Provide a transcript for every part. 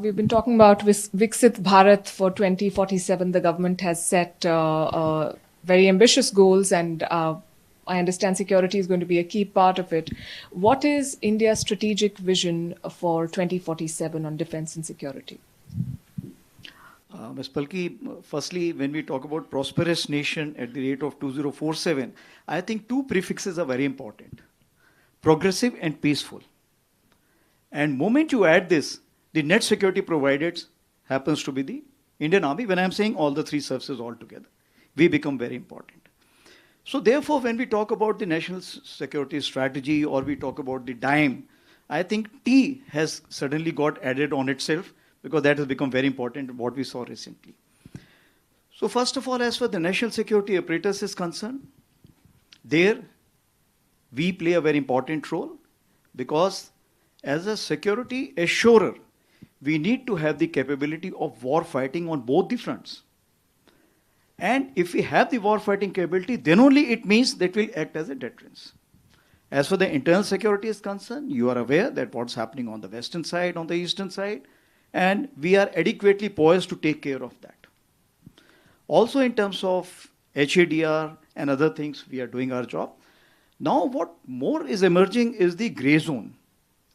We've been talking about Viksit Bharat for 2047. The government has set very ambitious goals, and I understand security is going to be a key part of it. What is India's strategic vision for 2047 on defense and security? Ms. Palki, firstly, when we talk about prosperous nation at the rate of 2047, I think two prefixes are very important: progressive and peaceful. And moment you add this, the net security provided happens to be the Indian Army. When I'm saying all the three services all together, we become very important. So therefore, when we talk about the national security strategy or we talk about the dime, I think T has suddenly got added on itself because that has become very important, what we saw recently. So first of all, as far as the national security apparatus is concerned, there we play a very important role because as a security assurer, we need to have the capability of war fighting on both the fronts. And if we have the war fighting capability, then only it means that we'll act as a deterrence. As for the internal security is concerned, you are aware that what's happening on the western side, on the eastern side, and we are adequately poised to take care of that. Also in terms of HADR and other things, we are doing our job. Now what more is emerging is the gray zone.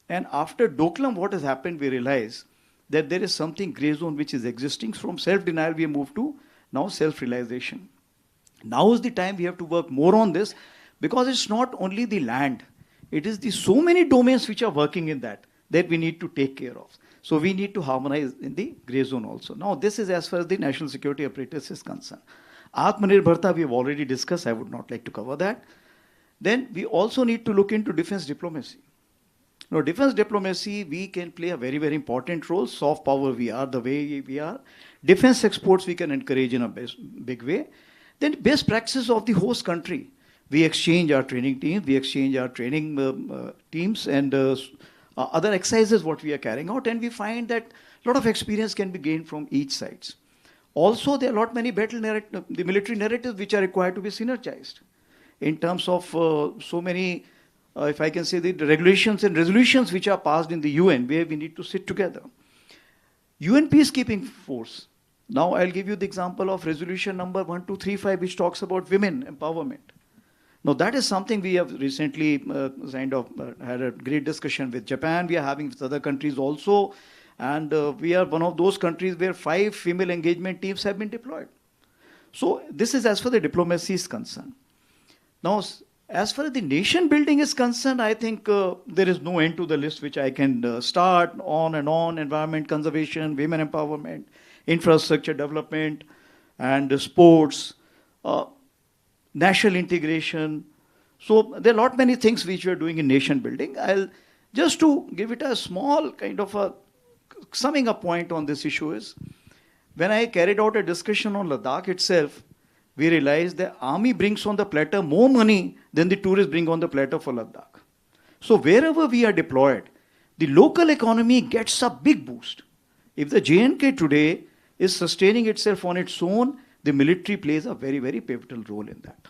And after Doklam, what has happened, we realize that there is something gray zone which is existing. From self-denial, we have moved to now self-realization. Now is the time we have to work more on this because it's not only the land. It is the so many domains which are working in that we need to take care of. So we need to harmonize in the gray zone also. Now this is as far as the national security apparatus is concerned. Atmanirbharta we have already discussed. I would not like to cover that. Then we also need to look into defense diplomacy. Now, defense diplomacy, we can play a very, very important role. Soft power, we are the way we are. Defense exports, we can encourage in a big way. Then best practices of the host country. We exchange our training teams, we exchange our training teams and other exercises what we are carrying out. And we find that a lot of experience can be gained from each side. Also, there are a lot many the military narratives which are required to be synergized. In terms of so many if I can say the regulations and resolutions which are passed in the UN, where we need to sit together. UN peacekeeping force. Now I'll give you the example of resolution number 1235, which talks about women empowerment. Now that is something we have recently had a great discussion with Japan. We are having with other countries also. And we are one of those countries where 5 female engagement teams have been deployed. So this is as far as the diplomacy is concerned. Now, as far as the nation building is concerned, I think there is no end to the list which I can start on and on: environment conservation, women empowerment, infrastructure development, and sports, national integration. So there are a lot many things which we are doing in nation building. I'll just to give it a small kind of a summing up point on this issue is, when I carried out a discussion on Ladakh itself, we realized the army brings on the platter more money than the tourists bring on the platter for Ladakh. So wherever we are deployed, the local economy gets a big boost. If the J&K today is sustaining itself on its own, the military plays a very, very pivotal role in that.